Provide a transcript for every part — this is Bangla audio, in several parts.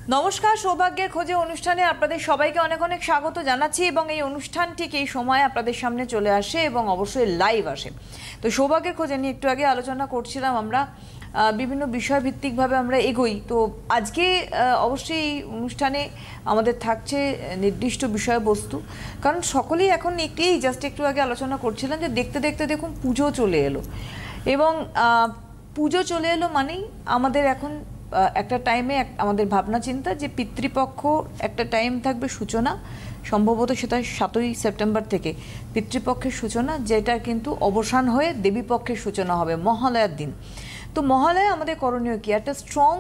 নমস্কার, সৌভাগ্যের খোঁজে অনুষ্ঠানে আপনাদের সবাইকে অনেক অনেক স্বাগত জানাচ্ছি এবং এই অনুষ্ঠান ঠিক এই সময় আপনাদের সামনে চলে আসে এবং অবশ্যই লাইভ আসে। তো সৌভাগ্যের খোঁজে নিয়ে একটু আগে আলোচনা করছিলাম, আমরা বিভিন্ন বিষয় ভিত্তিকভাবে আমরা এগোই। তো আজকে অবশ্যই এই অনুষ্ঠানে আমাদের থাকছে নির্দিষ্ট বিষয়বস্তু, কারণ সকলেই এখন একটু আগে আলোচনা করছিলাম যে দেখতে দেখতে দেখুন পুজো চলে এলো, এবং পুজো চলে এলো মানেই আমাদের এখন একটা টাইমে আমাদের ভাবনা চিন্তা যে পিতৃপক্ষ একটা টাইম থাকবে সূচনা, সম্ভবত সেটা 7ই সেপ্টেম্বর থেকে পিতৃপক্ষের সূচনা, যেটা কিন্তু অবসান হয়ে দেবীপক্ষের সূচনা হবে মহালয়ার দিন। তো মহালয়া আমাদের করণীয় কি? একটা স্ট্রং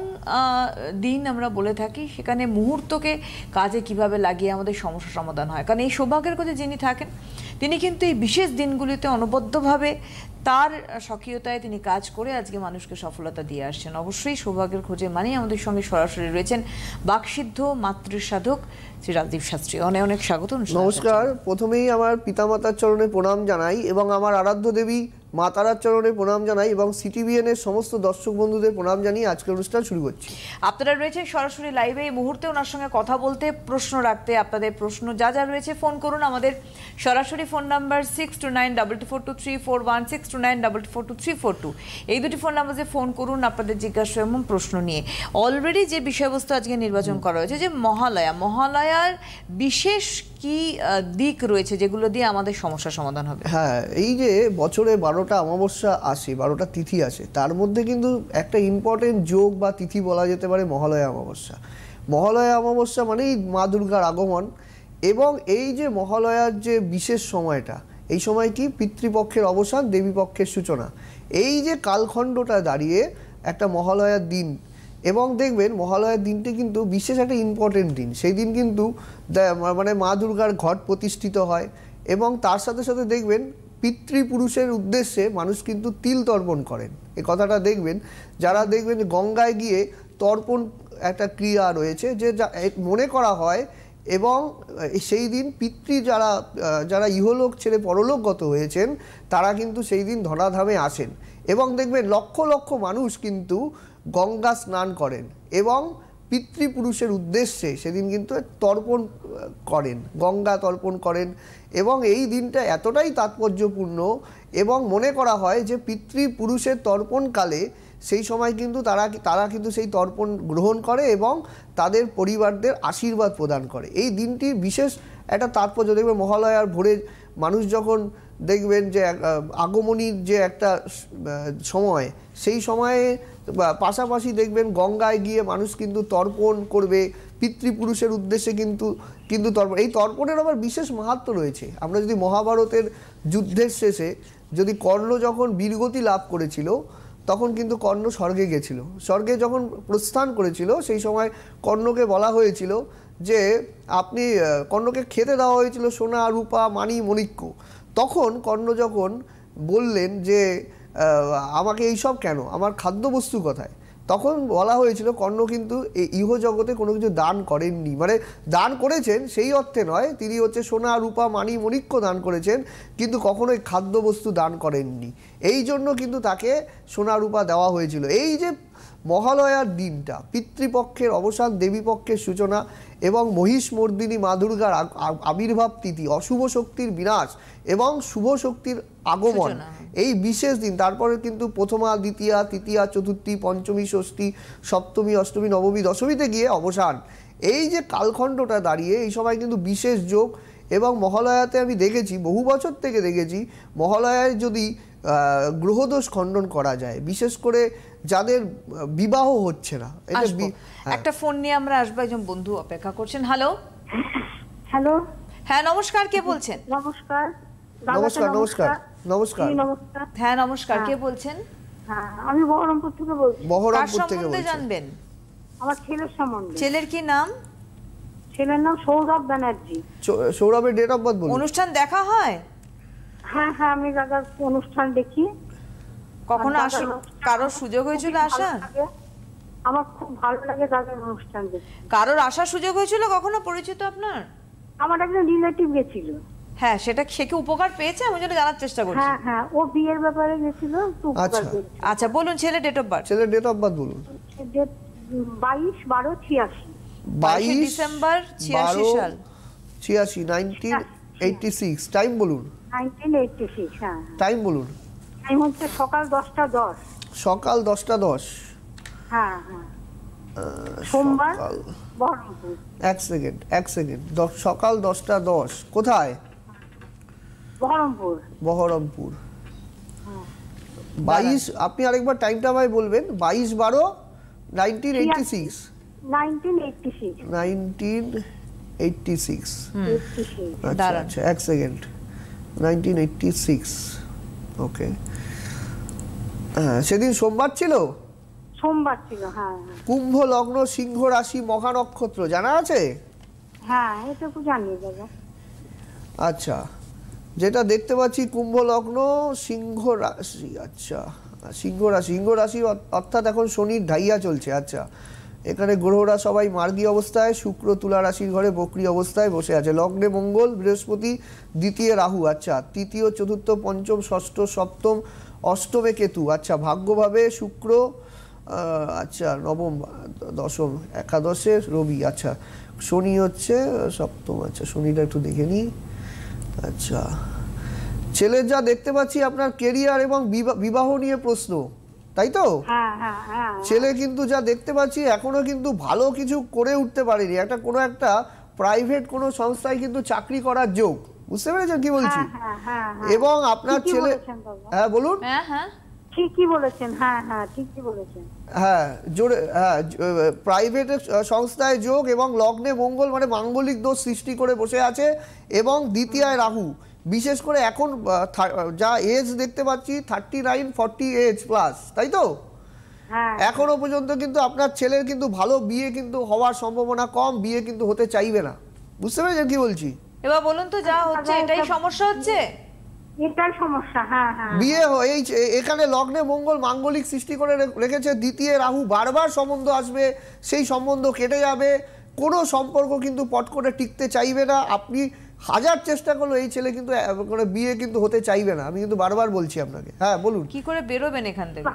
দিন আমরা বলে থাকি, সেখানে মুহূর্তকে কাজে কিভাবে লাগিয়ে আমাদের সমস্যা সমাধান হয়। কারণ এই সৌভাগ্যের খোঁজে যিনি থাকেন তিনি কিন্তু এই বিশেষ দিনগুলিতে অনবদ্যভাবে তার স্বকীয়তায় তিনি কাজ করে আজকে মানুষকে সফলতা দিয়ে আসছেন। অবশ্যই সৌভাগ্যের খোঁজে মানেই আমাদের সঙ্গে সরাসরি রয়েছেন বাকসিদ্ধ মাতৃসাধক শ্রী রাজদীপ শাস্ত্রী। অনেক অনেক স্বাগত। নমস্কার। প্রথমেই আমার পিতামাতার চরণে প্রণাম জানাই এবং আমার আরাধ্য দেবী মা তারার চরণে প্রণাম জানাই এবং সিটিভিএন এর সমস্ত দর্শক বন্ধুদের প্রণাম জানিয়ে আজকের অনুষ্ঠান শুরু করছি। আপনারা রয়েছেন সরাসরি লাইভে, এই মুহূর্তে ওনার সঙ্গে কথা বলতে, প্রশ্ন রাখতে, আপনাদের প্রশ্ন যা যা রয়েছে ফোন করুন। আমাদের সরাসরি ফোন নাম্বার 6292242341, 6292242342, এই দুটি ফোন নাম্বারে ফোন করুন আপনাদের জিজ্ঞাসা এবং প্রশ্ন নিয়ে। অলরেডি যে বিষয়বস্তু আজকে নির্বাচন করা হয়েছে যে মহালয়ার বিশেষ কি দিক রয়েছে যেগুলো দিয়ে আমাদের সমস্যার সমাধান হবে? হ্যাঁ, এই যে বছরে 12টা অমাবস্যা আসে, 12টা তিথি আসে, তার মধ্যে কিন্তু একটা ইম্পর্টেন্ট যোগ বা তিথি বলা যেতে পারে মহালয়া অমাবস্যা। মহালয়া অমাবস্যা মানেই মা দুর্গার আগমন, এবং এই যে মহালয়ার যে বিশেষ সময়টা, এই সময়টি পিতৃপক্ষের অবসান, দেবীপক্ষের সূচনা, এই যে কালখণ্ডটা দাঁড়িয়ে একটা মহালয়ার দিন। এবং দেখবেন মহালয়ার দিনটি কিন্তু বিশেষ একটা ইম্পর্টেন্ট দিন। সেই দিন কিন্তু মানে মা দুর্গার ঘট প্রতিষ্ঠিত হয়, এবং তার সাথে সাথে দেখবেন পিতৃপুরুষের উদ্দেশ্যে মানুষ কিন্তু তিল তর্পণ করেন। এই কথাটা দেখবেন, যারা দেখবেন গঙ্গায় গিয়ে তর্পণ একটা ক্রিয়া রয়েছে যে মনে করা হয়, এবং সেই দিন পিতৃ যারা ইহলোক ছেড়ে পরলোকগত হয়েছেন তারা কিন্তু সেই দিন ধরাধামে আসেন, এবং দেখবেন লক্ষ লক্ষ মানুষ কিন্তু গঙ্গা স্নান করেন এবং পিতৃপুরুষের উদ্দেশ্যে সেদিন কিন্তু তর্পণ করেন, গঙ্গা তর্পণ করেন। এবং এই দিনটা এতটাই তাৎপর্যপূর্ণ, এবং মনে করা হয় যে পিতৃপুরুষের তর্পণকালে সেই সময় কিন্তু তারা কিন্তু সেই তর্পণ গ্রহণ করে এবং তাদের পরিবারদের আশীর্বাদ প্রদান করে। এই দিনটির বিশেষ একটা তাৎপর্য দেখবেন। মহালয়ার ভোরে মানুষ যখন দেখবেন যে আগমনীর যে একটা সময়, সেই সময়ে পাশাপাশি দেখবেন গঙ্গায় গিয়ে মানুষ কিন্তু তর্পণ করবে পিতৃপুরুষের উদ্দেশ্যে, কিন্তু তর্পণ, এই তর্পণের আবার বিশেষ মাহাত্ম্য রয়েছে। আমরা যদি মহাভারতের যুদ্ধের শেষে যদি কর্ণ যখন বীরগতি লাভ করেছিল, তখন কিন্তু কর্ণ স্বর্গে গেছিল। স্বর্গে যখন প্রস্থান করেছিল সেই সময় কর্ণকে বলা হয়েছিল যে কর্ণকে খেতে দেওয়া হয়েছিল সোনা রূপা মানি মণিক্য। তখন কর্ণ যখন বললেন যে আমাকে এইসব কেন, আমার খাদ্যবস্তু কোথায়, তখন বলা হয়েছিল কর্ণ কিন্তু এই ইহজগতে কোনো কিছু দান করেননি। মানে দান করেছেন সেই অর্থে নয়, তিনি সোনা রূপা মানি মণিক্য দান করেছেন, কিন্তু কখনোই খাদ্যবস্তু দান করেননি। এই জন্য কিন্তু তাকে সোনা রূপা দেওয়া হয়েছিল। এই যে মহালয়ার দিনটা পিতৃপক্ষের অবসান, দেবীপক্ষের সূচনা এবং মহিষমর্দিনী মা দুর্গার আবির্ভাব তিথি, অশুভ শক্তির বিনাশ এবং শুভ শক্তির আগমন, এই বিশেষ দিন। তারপরে কিন্তু প্রথমা, দ্বিতীয়া, তৃতীয়া, চতুর্থী, পঞ্চমী, ষষ্ঠী, সপ্তমী, অষ্টমী, নবমী, দশমীতে গিয়ে অবসান। এই যে কালখণ্ডটা দাঁড়িয়ে এই সময় কিন্তু বিশেষ যোগ। এবং মহালয়াতে আমি দেখেছি, বহু বছর থেকে দেখেছি, মহালয়ায় যদি গ্রহদোষ খণ্ডন করা যায়, বিশেষ করে যাদের বিবাহ হচ্ছে না। একটা ফোন নিয়ে আমরা আসবো, একজন বন্ধু অপেক্ষা করছেন। হ্যালো হ্যালো, হ্যাঁ নমস্কার, কে বলছেন? নমস্কার। নমস্কার। নমস্কার। নমস্কার। নমস্কার। হ্যাঁ নমস্কার, কে বলছেন? হ্যাঁ, আমি বহরমপুর থেকে বলছি। বহরমপুর থেকে বলছেন? জানবেন আমার ছেলের সম্বন্ধে। ছেলের কি নাম? ছেলের নাম সৌরভ ব্যানার্জি। সৌরভের ডেট অফ বার্থ বলুন। অনুষ্ঠান দেখা হয়? হ্যাঁ হ্যাঁ, আমি দাদার অনুষ্ঠান দেখি। কখনো কারোর সুযোগ হয়েছিল আসার? আমার খুব ভালো লাগে দাদার অনুষ্ঠান দেখি। কারোর আসার সুযোগ হয়েছিল কখনো পরিচিত আপনার? আমার একজন রিলেটিভ গেছিল। হ্যাঁ, সে কি উপকার পেয়েছে? আমি যেটা জানার চেষ্টা করছি। হ্যাঁ হ্যাঁ, ও বিয়ের ব্যাপারে গেছিল। আচ্ছা বলুন ছেলের ডেট অফ বার্থ। ছেলের ডেট অফ বার্থ বলুন। 22/12/86। 22 ডিসেম্বর 86 সাল 86 1986 টাইম বলুন 1986 হ্যাঁ টাইম বলুন টাইম হচ্ছে সকাল 10:10 সকাল 10:10 হ্যাঁ হ্যাঁ সোমবার সকাল বহরমপুর এক সেকেন্ড সকাল 10:10 কোথায় বহরমপুর বহরমপুর 22 আপনি আরেকবার টাইমটা আমায় বলবেন 22/12 1986 1986 1986 আচ্ছা দাঁড়ান। আচ্ছা এক সেকেন্ড 1986 ওকে সেদিন সোমবার ছিল সোমবার ছিল হ্যাঁ কুম্ভ লগ্ন সিংহ রাশি মহা নক্ষত্র জানা আছে হ্যাঁ এটুকু জানিয়ে দেবো আচ্ছা যেটা দেখতে পাচ্ছি কুম্ভ লগ্ন সিংহ রাশি আচ্ছা সিংহ রাশি অর্থাৎ এখন শনির ঢাইয়া চলছে আচ্ছা এখানে গ্রহরা সবাই মার্গী অবস্থায় শুক্র তুলা রাশির ঘরে বক্রী অবস্থায় বসে আছে লগ্নে মঙ্গল বৃহস্পতি দ্বিতীয় রাহু আচ্ছা তৃতীয় চতুর্থ পঞ্চম ষষ্ঠ সপ্তম অষ্টমে কেতু আচ্ছা ভাগ্যভাবে শুক্র আচ্ছা নবম দশম একাদশে রবি আচ্ছা শনি হচ্ছে সপ্তম আচ্ছা শনিটা একটু দেখে নিই আচ্ছা ছেলের যা দেখতে পাচ্ছি আপনার কেরিয়ার এবং বিবাহ নিয়ে প্রশ্ন তাই তো হ্যাঁ হ্যাঁ হ্যাঁ ছেলে কিন্তু যা দেখতে পাচ্ছি এখনো কিন্তু ভালো কিছু করে উঠতে পারেনি কোনো একটা প্রাইভেট কোনো সংস্থায় কিন্তু চাকরি করার যোগ বুঝতে পেরেছেন কি বলছি হ্যাঁ হ্যাঁ এবং আপনার ঠিকই ছেলে বলেছেন বাবা। হ্যাঁ বলুন হ্যাঁ হ্যাঁ ঠিকই বলেছেন হ্যাঁ হ্যাঁ ঠিকই বলেছেন হ্যাঁ জোরে হ্যাঁ প্রাইভেট সংস্থায় যোগ এবং লগ্নে মঙ্গল মানে মাঙ্গলিক দোষ সৃষ্টি করে বসে আছে এবং দ্বিতীয়ায় রাহু বিশেষ করে এখন যা এজ দেখতে পাচ্ছি 39-40 এজ প্লাস তাই তো হ্যাঁ এখনো পর্যন্ত কিন্তু আপনার ছেলের কিন্তু ভালো বিয়ে কিন্তু হওয়ার সম্ভাবনা কম বিয়ে কিন্তু হতে চাইবে না বুঝতে পেরেছেন কি বলছি এবার বলুন তো যা হচ্ছে এটাই সমস্যা হচ্ছে এটাই সমস্যা হ্যাঁ হ্যাঁ বিয়ে এখানে লগ্নে মঙ্গল মাঙ্গলিক সৃষ্টি করে রেখেছে দ্বিতীয় রাহু বারবার সম্বন্ধ আসবে সেই সম্বন্ধ কেটে যাবে কোনো সম্পর্ক কিন্তু পট করে টিকতে চাইবে না আপনি হাজার চেষ্টা করলো এই ছেলে কিন্তু কোনো বিয়ে কিন্তু হতে চাইবে না আমি কিন্তু বারবার বলছি আপনাকে হ্যাঁ বলুন কি করে বেরোবেন এখান থেকে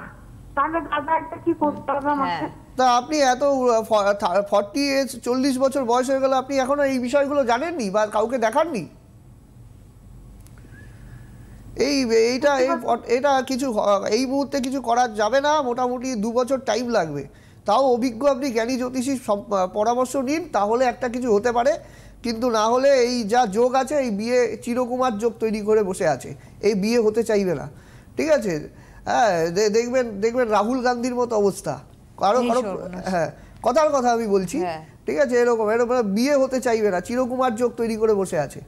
তাহলে দাদা একটা কি করতে হবে আমাকে হ্যাঁ তা আপনি এত 40 এজ 40 বছর বয়স হয়ে গেল আপনি এখনো এই বিষয়গুলো জানেননি বা কাউকে দেখাননি এটা কিছু এই মুহূর্তে কিছু করা যাবে না মোটামুটি 2 বছর টাইম লাগবে তাও অভিজ্ঞ আপনি জ্ঞানী জ্যোতিষী পরামর্শ নিন তাহলে একটা কিছু হতে পারে কিন্তু না হলে এই যা যোগ আছে এই বিয়ে চিরকুমার যোগ তৈরি করে বসে আছে এই বিয়ে হতে চাইবে না ঠিক আছে হ্যাঁ দেখবেন রাহুল গান্ধীর মতো অবস্থা কারো হ্যাঁ কথার কথা আমি বলছি ঠিক আছে এরকম বিয়ে হতে চাইবে না চিরকুমার যোগ তৈরি করে বসে আছে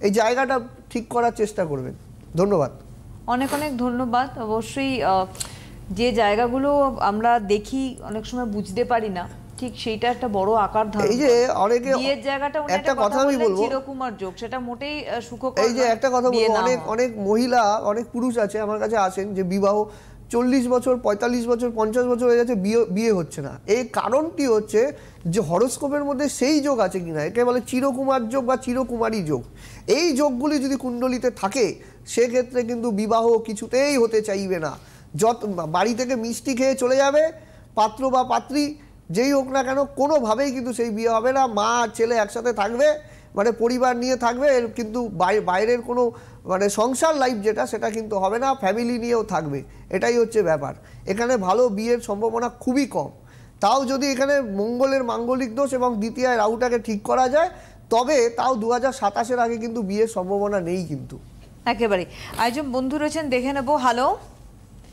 এই জায়গাটা ঠিক করার চেষ্টা করবেন ধন্যবাদ অনেক অনেক ধন্যবাদ অবশ্যই যে জায়গাগুলো আমরা দেখি অনেক সময় বুঝতে পারি না ঠিক সেইটা একটা বড় আকার ধারণ এই যে অনেকে বিয়ের জায়গাটা একটা কথা আমি বলবো চিরকুমার যোগ সেটা মোটেই সুখকর এই যে একটা কথা বলবো অনেক মহিলা অনেক পুরুষ আছে আমার কাছে আসেন যে বিবাহ 40 বছর 45 বছর 50 বছর হয়ে যাচ্ছে বিয়ে হচ্ছে না এই কারণটি হচ্ছে যে হরোস্কোপের মধ্যে সেই যোগ আছে কিনা একে বলে চিরকুমার যোগ বা চিরকুমারী যোগ এই যোগগুলি যদি কুণ্ডলিতে থাকে সেক্ষেত্রে কিন্তু বিবাহ কিছুতেই হতে চাইবে না যত বাড়ি থেকে মিষ্টি খেয়ে চলে যাবে পাত্র বা পাত্রী যেই হোক না কেন কোনোভাবেই কিন্তু সেই বিয়ে হবে না মা আর ছেলে একসাথে থাকবে মানে পরিবার নিয়ে থাকবে কিন্তু বাইরের কোনো মানে সংসার লাইফ যেটা সেটা কিন্তু হবে না ফ্যামিলি নিয়েও থাকবে এটাই হচ্ছে ব্যাপার এখানে ভালো বিয়ের সম্ভাবনা খুবই কম তাও যদি এখানে মঙ্গলের মাঙ্গলিক দোষ এবং দ্বিতীয় রাহুটাকে ঠিক করা যায় তবে তাও 2027-এর আগে কিন্তু বিয়ের সম্ভাবনা নেই কিন্তু একেবারে একজন বন্ধু রয়েছেন দেখে নেবো হ্যালো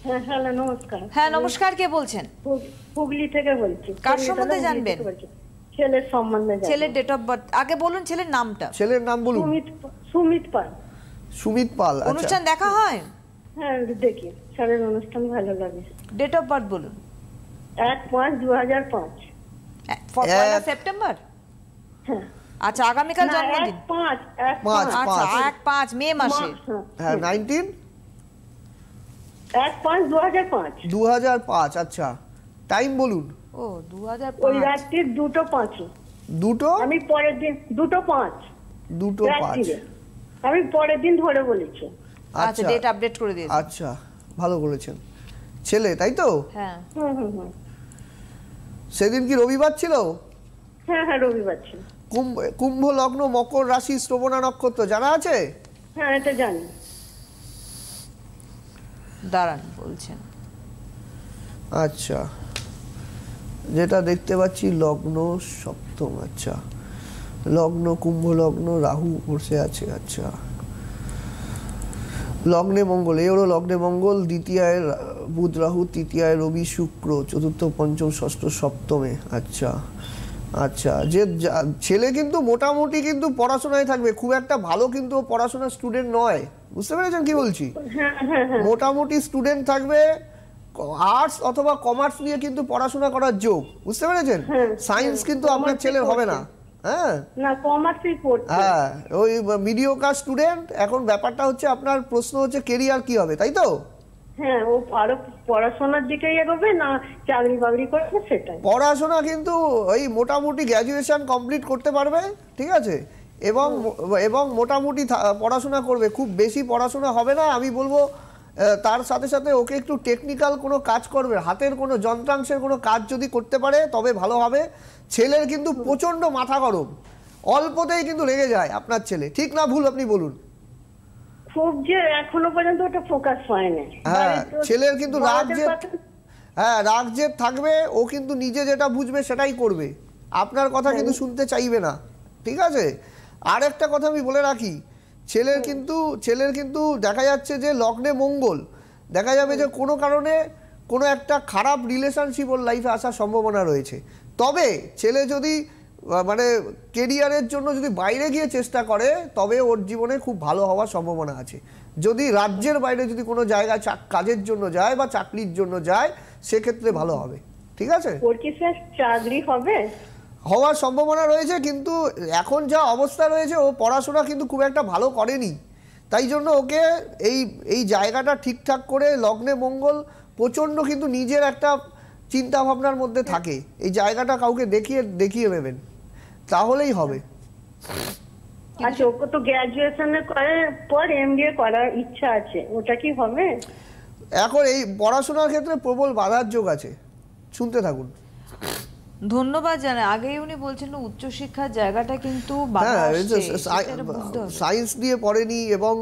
হ্যাঁ হ্যালো নমস্কার হ্যাঁ নমস্কার কে বলছেন হুগলি থেকে বলছি কার সম্বন্ধে জানবেন ছেলের সম্বন্ধে ছেলের ডেট অফ বার্থ আগে বলুন ছেলের নামটা ছেলের নাম বলুন সুমিত পাল সুমিত পাল অনুষ্ঠান দেখা হয় হ্যাঁ দেখি স্যারের অনুষ্ঠান ভালো লাগে ডেট অফ বার্থ বলুন 1/5/2005 পয়লা সেপ্টেম্বর হ্যাঁ আচ্ছা আগামীকাল জন্মদিন 1/5 আচ্ছা 1/5 মে মাসে হ্যাঁ 19 1/5/2005 2005 আচ্ছা টাইম বলুন ও 2005 ওই রাত্রি 2:05 দুটো আমি পরের দিন 2:05 2:05 আমি পরের দিন ধরে বলেছি আচ্ছা ডেট আপডেট করে দিয়েছি আচ্ছা ভালো করেছেন ছেলে তাই তো হ্যাঁ হুম সেদিন কি রবিবার ছিল হ্যাঁ হ্যাঁ রবিবার ছিল। কুম্ভ লগ্ন, মকর রাশি, শ্রবণা নক্ষত্র জানা আছে? হ্যাঁ এটা জানি। দাঁড়ান বলছেন। আচ্ছা, যেটা দেখতে পাচ্ছি লগ্ন সপ্তম। আচ্ছা, লগ্ন কুম্ভ লগ্ন, রাহু বসে আছে। আচ্ছা, লগ্নে মঙ্গল, এই হলো লগ্নে মঙ্গল, দ্বিতীয়ায় বুধ রাহু, তৃতীয়ায় রবি শুক্র, চতুর্থ পঞ্চম ষষ্ঠ সপ্তমে। আচ্ছা আচ্ছা, যে ছেলে কিন্তু মোটামুটি কিন্তু পড়াশোনায় থাকবে, খুব একটা ভালো কিন্তু পড়াশোনার স্টুডেন্ট নয়, বুঝতে পেরেছেন কি বলছি? মোটামুটি স্টুডেন্ট থাকবে, আর্টস অথবা কমার্স নিয়ে কিন্তু পড়াশোনা করার যোগ, বুঝতে পেরেছেন? সায়েন্স কিন্তু আপনার ছেলের হবে না। হ্যাঁ না কমার্সই পড়ছে। হ্যাঁ, ওই মিডিওকার স্টুডেন্ট। এখন ব্যাপারটা হচ্ছে, আপনার প্রশ্ন হচ্ছে কেরিয়ার কি হবে, তাই তো? হ্যাঁ ও আরো পড়াশোনার দিকে এগোবে না চাকরি বাকরি করবে সেটাই। পড়াশোনা কিন্তু ওই মোটামুটি গ্র্যাজুয়েশন কমপ্লিট করতে পারবে, ঠিক আছে, এবং এবং মোটামুটি পড়াশোনা করবে, খুব বেশি পড়াশোনা হবে না। আমি বলবো তার সাথে সাথে ওকে একটু টেকনিক্যাল কোনো কাজ করবে, হাতের কোনো যন্ত্রাংশের কোনো কাজ যদি করতে পারে তবে ভালো হবে। ছেলের কিন্তু প্রচণ্ড মাথা গরম, অল্পতেই কিন্তু লেগে যায় আপনার ছেলে, ঠিক না ভুল আপনি বলুন? খুব যে এখনো পর্যন্ত ওটা ফোকাস হয়নি। হ্যাঁ, ছেলের কিন্তু রাগ জেদ থাকবে, ও কিন্তু নিজে যেটা বুঝবে সেটাই করবে, আপনার কথা কিন্তু শুনতে চাইবে না, ঠিক আছে? আর একটা কথা আমি বলে রাখি, ছেলের কিন্তু দেখা যাচ্ছে যে লগ্নে মঙ্গল, দেখা যাবে যে কোনো কারণে কোনো একটা খারাপ রিলেশনশিপ ওর লাইফে আসার সম্ভাবনা রয়েছে। তবে ছেলে যদি মানে কেরিয়ারের জন্য যদি বাইরে গিয়ে চেষ্টা করে তবে ওর জীবনে খুব ভালো হওয়ার সম্ভাবনা আছে। যদি রাজ্যের বাইরে যদি কোনো জায়গায় কাজের জন্য যায় বা চাকরির জন্য যায় সেক্ষেত্রে ভালো হবে, ঠিক আছে? ওর কি স্যার চাকরি হবে? হওয়ার সম্ভাবনা রয়েছে, কিন্তু এখন যা অবস্থা রয়েছে ও পড়াশোনা কিন্তু খুব একটা ভালো করেনি, তাই জন্য ওকে এই জায়গাটা ঠিকঠাক করে, লগ্নে মঙ্গল প্রচণ্ড কিন্তু নিজের একটা চিন্তা ভাবনার মধ্যে থাকে, এই জায়গাটা কাউকে দেখিয়ে নেবেন তাহলেই হবে। আচ্ছা ওকে তো গ্র্যাজুয়েশনের পর এমবিএ করার ইচ্ছা আছে, ওটা কি হবে? এখন এই পড়াশোনার ক্ষেত্রে প্রবল বাধার যোগ আছে, শুনতে থাকুন। ধন্যবাদ জানাই। আগেই উনি বলছেন উচ্চশিক্ষার জায়গাটা কিন্তু বাধা আসছে, সেটা বুঝতে হবে। সায়েন্স দিয়ে পড়েনি এবং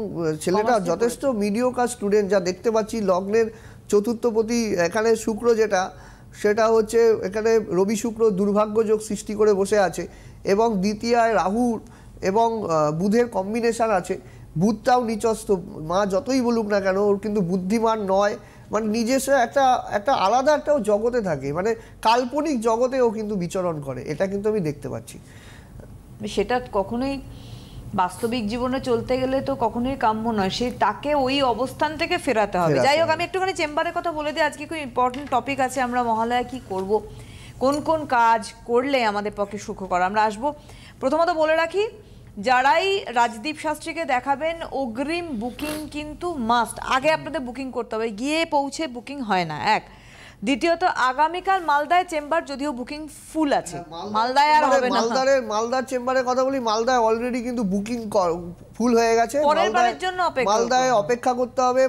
ছেলেটা যথেষ্ট মিডিওকার স্টুডেন্ট, যা দেখতে পাচ্ছি লগ্নের চতুর্থপতি এখানে শুক্র, সেটা হচ্ছে এখানে রবি শুক্র দুর্ভাগ্য যোগ সৃষ্টি করে বসে আছে, এবং দ্বিতীয়ায় রাহু এবং বুধের কম্বিনেশন আছে। বুধটাও নিচস্থ, মা যতই বলুক না কেন ওর কিন্তু বুদ্ধিমান নয়, মানে নিজস্ব একটা আলাদা একটা জগতে থাকে, মানে কাল্পনিক জগতে ও কিন্তু বিচরণ করে, এটা কিন্তু আমি দেখতে পাচ্ছি। সেটা কখনোই বাস্তবিক জীবনে চলতে গেলে তো কখনোই কাম্য নয়, সে তাকে ওই অবস্থান থেকে ফেরাতে হবে। যাই হোক, আমি একটুখানি চেম্বারের কথা বলে দিই, আজকে খুব ইম্পর্টেন্ট টপিক আছে, আমরা মহালয়া কি করব, কোন কোন কাজ করলে আমাদের পক্ষে সুখকর, আমরা আসবো। প্রথমত বলে রাখি, যারাই রাজদীপ শাস্ত্রীকে দেখাবেন অগ্রিম বুকিং কিন্তু মাস্ট, আগে আপনাদের বুকিং করতে হবে, গিয়ে পৌঁছে বুকিং হয় না। এক, দ্বিতীয়ত আগামীকাল মালদায় চেম্বার যদিও বুকিং ফুল আছে, মালদায় আর হবে না। মালদার চেম্বারের কথা বলি, মালদায় অলরেডি কিন্তু বুকিং ফুল হয়ে গেছে, মালদায় অপেক্ষা করতে হবে।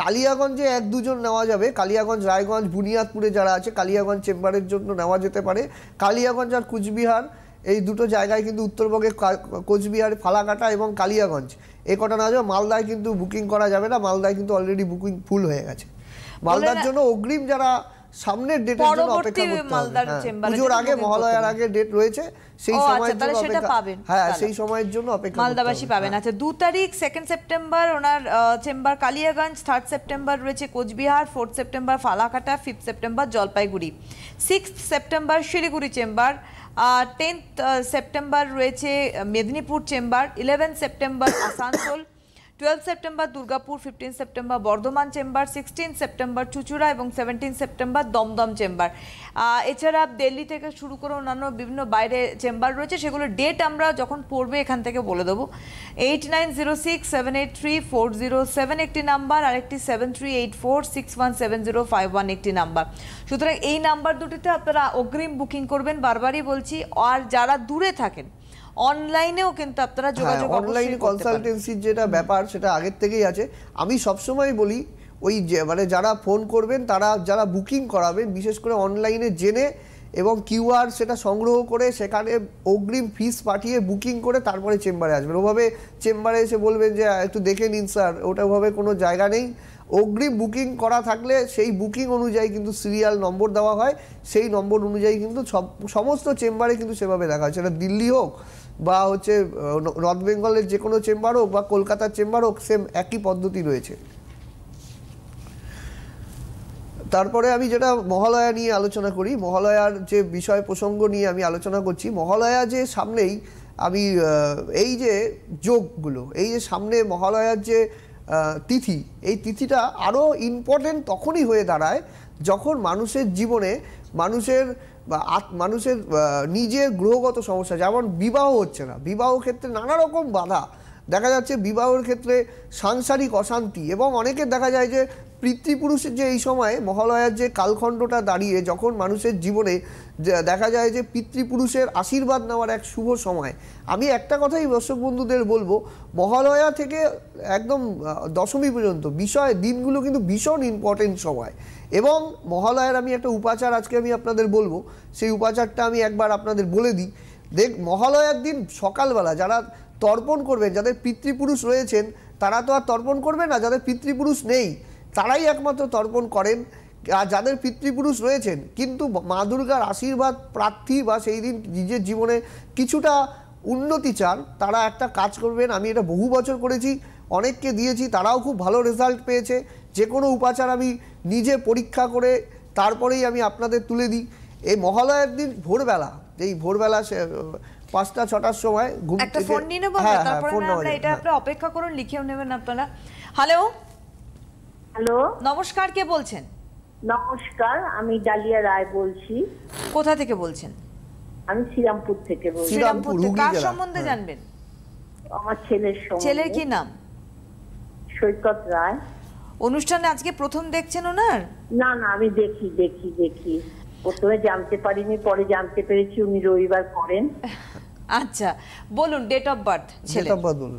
কালিয়াগঞ্জে এক দুজন নেওয়া যাবে, কালিয়াগঞ্জ, রায়গঞ্জ, বুনিয়াদপুরে যারা আছে কালিয়াগঞ্জ চেম্বারের জন্য নেওয়া যেতে পারে। কালিয়াগঞ্জ আর কুচবিহার এই দুটো জায়গায় কিন্তু উত্তরবঙ্গে কোচবিহার, ফালাকাটা এবং কালিয়াগঞ্জ এই কটা নেওয়া যাবে। মালদায় কিন্তু বুকিং করা যাবে না, মালদায় কিন্তু অলরেডি বুকিং ফুল হয়ে গেছে। মালদার জন্য অগ্রিম যারা সামনের ডেটের জন্য অপেক্ষা করতে হবে, পুজোর আগে মহালয়ার আগে ডেট রয়েছে, সেই সময়ের জন্য অপেক্ষা, হ্যাঁ সেই সময়ের জন্য অপেক্ষা মালদাবাসী পাবেন। আচ্ছা, 2 তারিখ 2 সেপ্টেম্বর ওনার চেম্বার কালিয়াগঞ্জ, 3 সেপ্টেম্বর রয়েছে Coochbehar, 4 September Falakata, 5 September Jalpaiguri, 6 September Siliguri chamber, 10 September রয়েছে Medinipur chamber, 11 September Asansol, 12 September Durgapur, 15 September Bardhaman chamber, 16 September Chuchura এবং 17 সেপ্টেম্বর দমদম চেম্বার। এছাড়া দিল্লি থেকে শুরু করে অন্যান্য বিভিন্ন বাইরে চেম্বার রয়েছে, সেগুলোর ডেট আমরা যখন পড়বে এখান থেকে বলে দেবো। 8906783407 একটি নাম্বার, আরেকটি 7384617051 একটি নাম্বার। সুতরাং এই নাম্বার দুটিতে আপনারা অগ্রিম বুকিং করবেন, বারবারই বলছি। আর যারা দূরে থাকেন অনলাইনেও কিন্তু আপনারা যোগাযোগ, অনলাইনে কনসালটেন্সির যেটা ব্যাপার সেটা আগের থেকেই আছে। আমি সবসময় বলি ওই মানে যারা ফোন করবেন, তারা যারা বুকিং করাবেন বিশেষ করে অনলাইনে জেনে এবং কিউআর সেটা সংগ্রহ করে সেখানে অগ্রিম ফিস পাঠিয়ে বুকিং করে তারপরে চেম্বারে আসবেন। ওভাবে চেম্বারে এসে বলবেন যে একটু দেখে নিন স্যার, ওটা ওভাবে কোনো জায়গা নেই। অগ্রিম বুকিং করা থাকলে সেই বুকিং অনুযায়ী কিন্তু সিরিয়াল নম্বর দেওয়া হয়, সেই নম্বর অনুযায়ী কিন্তু সমস্ত চেম্বারে কিন্তু সেভাবে দেখা হয়, সেটা দিল্লি হোক বা হচ্ছে নর্থ বেঙ্গলের যে কোনো চেম্বার হোক বা কলকাতার চেম্বার হোক, সেম একই পদ্ধতি রয়েছে। তারপরে আমি যেটা মহালয়া নিয়ে আলোচনা করি, মহালয়ার যে বিষয় প্রসঙ্গ নিয়ে আমি আলোচনা করছি, মহালয়া যে সামনেই আমি এই যে যোগগুলো, এই যে সামনে মহালয়ার যে তিথি, এই তিথিটা আরও ইম্পর্টেন্ট তখনই হয়ে দাঁড়ায় যখন মানুষের জীবনে মানুষের নিজের গ্রহগত সমস্যা, যেমন বিবাহ হচ্ছে না, বিবাহ ক্ষেত্রে নানা রকম বাধা দেখা যাচ্ছে, বিবাহের ক্ষেত্রে সাংসারিক অশান্তি, এবং অনেকের দেখা যায় যে পিতৃপুরুষের যে এই সময় মহালয়ার যে কালখণ্ডটা দাঁড়িয়ে যখন মানুষের জীবনে দেখা যায় যে পিতৃপুরুষের আশীর্বাদ নেওয়ার এক শুভ সময়। আমি একটা কথাই দর্শক বন্ধুদের বলবো, মহালয়া থেকে একদম দশমী পর্যন্ত দিনগুলো কিন্তু ভীষণ ইম্পর্টেন্ট সময়। এবং মহালয়ার আমি একটা উপাচার আজকে আমি আপনাদের বলবো, সেই উপাচারটা আমি একবার আপনাদের বলে দিই। মহালয়ার দিন সকালবেলা যারা তর্পণ করবেন, যাদের পিতৃপুরুষ রয়েছেন তারা তো আর তর্পণ করবে না, যাদের পিতৃপুরুষ নেই তারাই একমাত্র তর্পণ করেন। আর যাদের পিতৃপুরুষ রয়েছেন কিন্তু মা দুর্গার আশীর্বাদ প্রার্থী বা সেই দিন নিজের জীবনে কিছুটা উন্নতি চান, তারা একটা কাজ করবেন। আমি এটা বহু বছর করেছি, অনেককে দিয়েছি, তারাও খুব ভালো রেজাল্ট পেয়েছে। যে কোনো উপাচার আমি নিজে পরীক্ষা করে তারপরেই আমি আপনাদের তুলে দিই। এই মহালয়ার দিন ভোরবেলা, এই ভোরবেলা 5টা-6টার সময় ঘুম থেকে, একটা ফোন নিয়ে নেব, তারপরে আমরা এটা আপনারা অপেক্ষা করুন, লিখেও নেবেন আপনারা। হ্যালো হ্যালো, নমস্কার, কে বলছেন? নমস্কার, আমি ডালিয়া রায় বলছি। কোথা থেকে বলছেন? আমি শ্রীরামপুর থেকে বলছি। শ্রীরামপুর থেকে। হুগলি কার জেলা। সম্বন্ধে জানবেন? আমার ছেলের সম্বন্ধে। ছেলের কি নাম? সৈকত রায়। অনুষ্ঠানে আজকে প্রথম দেখছেন ওনার? না না, আমি দেখি প্রথমে জানতে পারিনি, পরে জানতে পেরেছি উনি রবিবার করেন। আচ্ছা, বলুন ডেট অফ বার্থ ছেলে। বলুন।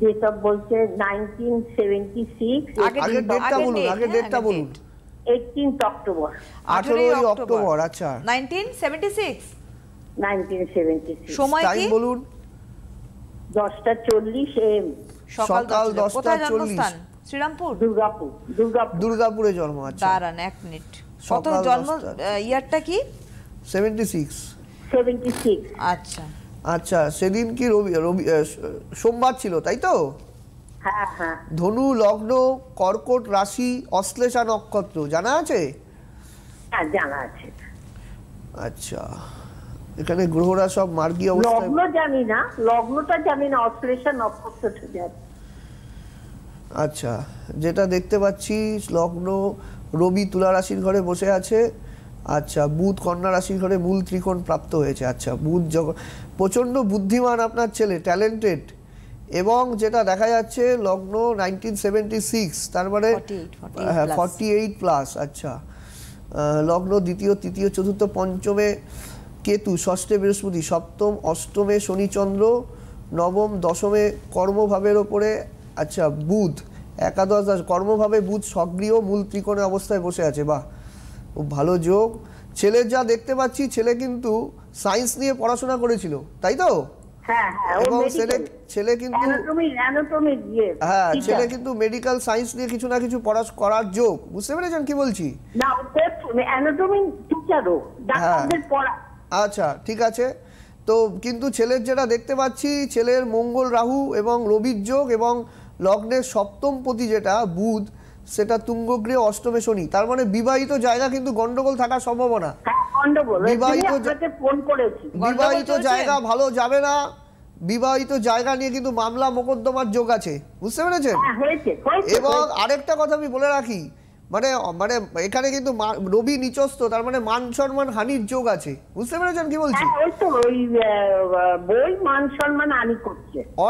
ডেট অফ বলছে 1976। আগের ডেটটা বলুন, আগের ডেটটা বলুন। 18 অক্টোবর। 18 অক্টোবর। আচ্ছা, 1976। 1976। সময় কি টাইম বলুন? 10:40 AM। সকাল 10:40। কোথায় জন্মস্থান? শ্রীরামপুর, দুর্গাপুরে জন্ম। আচ্ছা, দাঁড়ান এক মিনিট। কত সকাল জন্ম 10টা। ইয়ারটা কি? 76। আচ্ছা আচ্ছা, সেদিন কি সোমবার ছিল, তাই তো? হ্যাঁ হ্যাঁ। ধনু লগ্ন, কর্কট রাশি, অশ্লেষা নক্ষত্র জানা আছে? হ্যাঁ জানা আছে। আচ্ছা, এখানে গ্রহরা সব মার্গী অবস্থায়। লগ্নটা জানি না, অশ্লেষা নক্ষত্রটা জানি। আচ্ছা, যেটা দেখতে পাচ্ছি লগ্ন রবি তুলা রাশির ঘরে বসে আছে। আচ্ছা, বুধ কন্যা রাশির ঘরে মূল ত্রিকোণ প্রাপ্ত হয়েছে। আচ্ছা, বুধ প্রচণ্ড বুদ্ধিমান আপনার ছেলে, ট্যালেন্টেড। এবং যেটা দেখা যাচ্ছে লগ্ন 1976, তার মানে 48+। আচ্ছা, লগ্ন দ্বিতীয় তৃতীয় চতুর্থ পঞ্চমে কেতু, ষষ্ঠে বৃহস্পতি, সপ্তম অষ্টমে শনিচন্দ্র, নবম দশমে কর্মভাবের ওপরে। আচ্ছা, বুধ একাদশ কর্মভাবে বুধ সক্রিয় মূল ত্রিকোণে অবস্থায় বসে আছে। বাহ, খুব ভালো যোগ। ছেলের ছেলে যা দেখতে পাচ্ছি, ছেলে কিন্তু সায়েন্স নিয়ে পড়াশোনা করেছিল, তাই তো? এবং ছেলে কিন্তু হ্যাঁ, ছেলে কিন্তু মেডিকেল সায়েন্স নিয়ে কিছু না কিছু করার যোগ। বুঝতে পেরেছেন কি বলছি? আচ্ছা, ঠিক আছে। তো কিন্তু ছেলের যেটা দেখতে পাচ্ছি, ছেলের মঙ্গল রাহু এবং রবির যোগ, এবং লগ্নের সপ্তম পতি যেটা বুধ, সেটা তুঙ্গগৃহ অষ্টমে শনি। তার মানে বিবাহিত জায়গা কিন্তু গন্ডগোল থাকার সম্ভাবনা। বিবাহিত জায়গা ভালো যাবে না, বিবাহিত জায়গা নিয়ে কিন্তু মামলা মোকদ্দমার যোগ আছে। বুঝতে পেরেছেন? এবং আরেকটা কথা আমি বলে রাখি, মানে মানে এখানে কিন্তু রবি নিচস্থ, তার মানে মান সম্মান হানির যোগ আছে। বুঝতে পেরেছেন কি বলছি?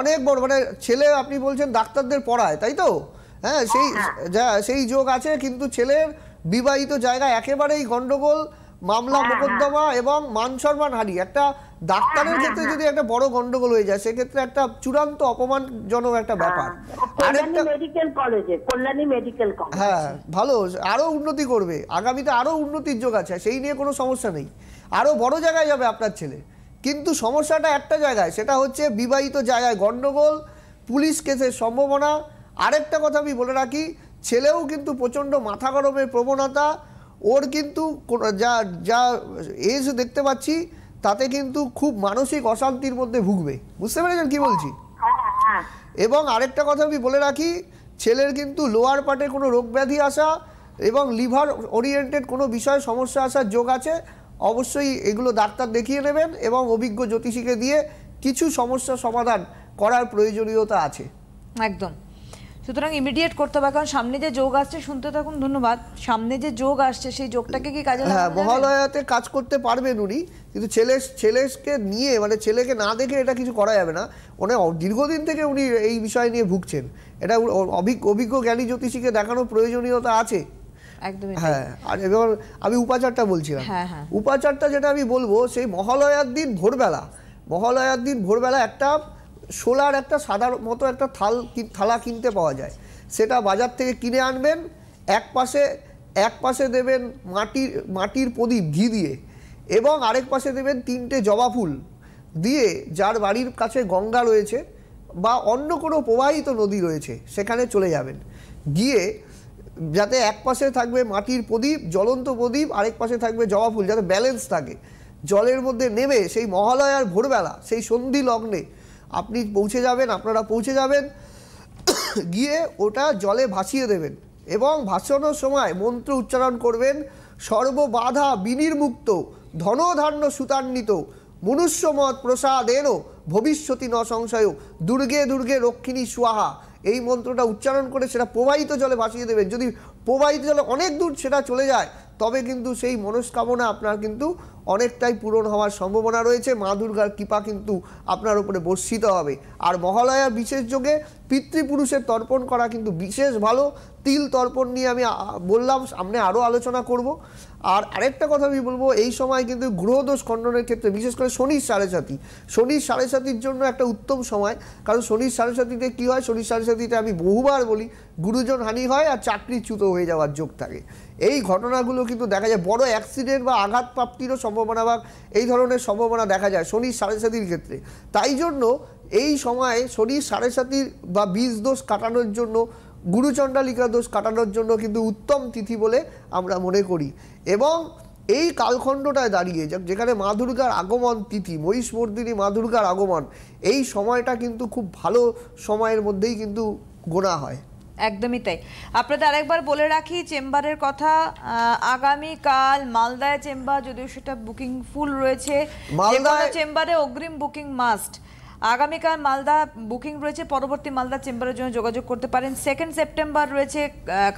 অনেক বড়, মানে ছেলে আপনি বলছেন ডাক্তারদের পড়ায়, তাই তো? হ্যাঁ, সেই যোগ আছে। কিন্তু ছেলের বিবাহিত জায়গা একেবারেই গন্ডগোল, মামলা মোকদ্দমা এবং মান সম্মান হানি, একটা ডাক্তারের ক্ষেত্রে যদি একটা বড় গন্ডগোল হয়ে যায় সেক্ষেত্রে একটা চূড়ান্ত অপমানজনক একটা ব্যাপার। কল্যাণী মেডিকেল কলেজে, কল্যাণী মেডিকেল কলেজ, হ্যাঁ ভালো, আরো উন্নতি করবে, আগামীতে আরো উন্নতির যোগ আছে, সেই নিয়ে কোনো সমস্যা নেই, আরো বড় জায়গায় যাবে আপনার ছেলে। কিন্তু সমস্যাটা একটা জায়গায়, সেটা হচ্ছে বিবাহিত জায়গায় গন্ডগোল, পুলিশ কেসের সম্ভাবনা। আরেকটা কথা আমি বলে রাখি, ছেলেও কিন্তু প্রচণ্ড মাথা গরমের প্রবণতা, ওর কিন্তু যা যা এজ দেখতে পাচ্ছি তাতে কিন্তু খুব মানসিক অশান্তির মধ্যে ভুগবে। বুঝতে পেরেছেন কি বলছি? এবং আরেকটা কথা আমি বলে রাখি, ছেলের কিন্তু লোয়ার পার্টে কোনো রোগ ব্যাধি আসা এবং লিভার ওরিয়েন্টেড কোনো বিষয়ে সমস্যা আসার যোগ আছে। অবশ্যই এগুলো ডাক্তার দেখিয়ে নেবেন এবং অভিজ্ঞ জ্যোতিষীকে দিয়ে কিছু সমস্যা সমাধান করার প্রয়োজনীয়তা আছে। একদম, সুতরাং ইমিডিয়েট করতে হবে, কারণ সামনে যে যোগ আসছে, শুনতে থাকুন, ধন্যবাদ। সামনে যে যোগ আসছে সেই যোগটাকে কি কাজে লাগানো যাবে? মহালয়াতে কাজ করতে পারবেন উনি, কিন্তু ছেলেকে নিয়ে, মানে ছেলেকে না দেখে এটা কিছু করা যাবে না। উনি দীর্ঘদিন থেকে উনি এই বিষয় নিয়ে ভুগছেন, এটা অভিজ্ঞ জ্ঞানী জ্যোতিষীকে দেখানোর প্রয়োজনীয়তা আছে। একদমই। হ্যাঁ, আর এবার আমি উপাচারটা বলছিলাম। উপাচারটা যেটা আমি বলবো, সেই মহালয়ার দিন ভোরবেলা একটা সোলার একটা সাদার মতো একটা থালা কিনতে পাওয়া যায়, সেটা বাজার থেকে কিনে আনবেন। এক পাশে দেবেন মাটির প্রদীপ ঘি দিয়ে, এবং আরেক পাশে দেবেন 3টে জবা ফুল দিয়ে। যার বাড়ির কাছে গঙ্গা রয়েছে বা অন্য কোনো প্রবাহিত নদী রয়েছে সেখানে চলে যাবেন, গিয়ে যাতে এক পাশে থাকবে মাটির প্রদীপ, জ্বলন্ত প্রদীপ, আরেক পাশে থাকবে জবা ফুল, যাতে ব্যালেন্স থাকে। জলের মধ্যে নেমে সেই মহালয়ার ভোরবেলা, সেই সন্ধি লগ্নে আপনারা পৌঁছে যাবেন, গিয়ে ওটা জলে ভাসিয়ে দেবেন এবং ভাসানোর সময় মন্ত্র উচ্চারণ করবেন, সর্ববাধা বিনির্মুক্ত ধনধান্য সুতান্বিত মনুষ্যমত প্রসাদেন ভবিষ্যতি ন সংশয় দুর্গে দুর্গে রক্ষিণী স্বাহা। এই মন্ত্রটা উচ্চারণ করে সেটা প্রবাহিত জলে ভাসিয়ে দেবেন। যদি প্রবাহিত জলে অনেক দূর সেটা চলে যায়, তবে কিন্তু সেই মনস্কামনা আপনার কিন্তু অনেকটাই পূরণ হওয়ার সম্ভাবনা রয়েছে। মা দুর্গার কৃপা কিন্তু আপনার উপরে বর্ষিত হবে। আর মহালয়ার বিশেষ যোগে পিতৃপুরুষের তর্পণ করা কিন্তু বিশেষ ভালো। তিল তর্পণ নিয়ে আমি বললাম, সামনে আরও আলোচনা করব। আর আরেকটা কথা আমি বলবো, এই সময় কিন্তু গ্রহদোষ খণ্ডনের ক্ষেত্রে, বিশেষ করে শনির সাড়ে সাতির জন্য একটা উত্তম সময়। কারণ শনির সাড়ে সাতিতে কী হয়, শনির সাড়ে সাতিতে আমি বহুবার বলি, গুরুজন হানি হয় আর চাকরিচ্যুত হয়ে যাওয়ার যোগ থাকে। এই ঘটনাগুলো কিন্তু দেখা যায়, বড় অ্যাক্সিডেন্ট বা আঘাত প্রাপ্তিরও সম্ভাবনা বা এই ধরনের সম্ভাবনা দেখা যায় শনির সাড়ে সাতির ক্ষেত্রে। তাই জন্য এই সময়ে শনির সাড়ে সাতির বা বীজ দোষ কাটানোর জন্য, গুরুচণ্ডালিকা দোষ কাটানোর জন্য কিন্তু উত্তম তিথি বলে আমরা মনে করি। এবং এই কালখণ্ডটায় দাঁড়িয়ে যেখানে মা দুর্গার আগমন তিথি, মহিষমর্দিনী মা দুর্গার আগমন, এই সময়টা কিন্তু খুব ভালো সময়ের মধ্যেই কিন্তু গোনা হয়। একদমই তাই। আপনাদের আরেকবার বলে রাখি চেম্বারের কথা, আগামীকাল মালদায় চেম্বার, যদিও সেটা বুকিং ফুল রয়েছে, মালদা চেম্বারে অগ্রিম বুকিং মাস্ট। আগামীকাল মালদা বুকিং রয়েছে, পরবর্তী মালদা চেম্বারের জন্য যোগাযোগ করতে পারেন। 2 সেপ্টেম্বর রয়েছে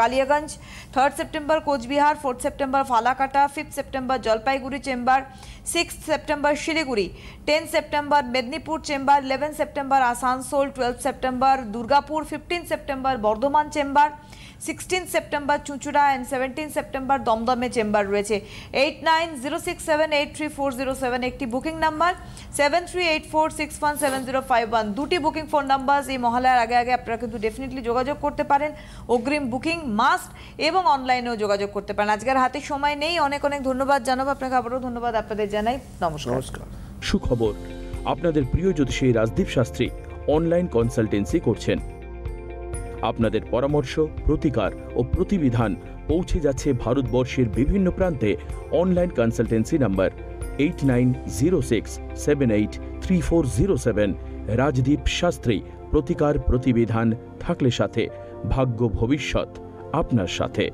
Kaliaganj, 3 September Coochbehar, 4 September Falakata, 5 September Jalpaiguri chamber, 6 September Siliguri, 10 September Medinipur chamber, 11 September Asansol, 12 September Durgapur, 15 September Bardhaman chamber, 16 September Chuchura and 17 September দমদমে চেম্বার রয়েছে। 8906783407 একটি বুকিং নাম্বার, 7384617051 দুটি বুকিং ফোন নাম্বার। এই মহালয়ার আগে আপনারা কিন্তু ডেফিনেটলি যোগাযোগ করতে পারেন, অগ্রিম বুকিং মাস্ট, এবং অনলাইনেও যোগাযোগ করতে পারেন। আজকের হাতে সময় নেই, অনেক ধন্যবাদ জানাবো আপনাকে, আবারও ধন্যবাদ আপনাদের জানাই। নমস্কার। সুখবর, আপনাদের প্রিয় জ্যোতিষী রাজদীপ শাস্ত্রী অনলাইন কনসালটেন্সি করছেন। আপনাদের পরামর্শ, প্রতিকার ও প্রতিবিধান পৌঁছে যাচ্ছে ভারতবর্ষের বিভিন্ন প্রান্তে। Online consultancy number 8906783407। Rajdeep Shastri, প্রতিকার প্রতিবিধান থাকলে সাথে, ভাগ্য ভবিষ্যৎ আপনার সাথে।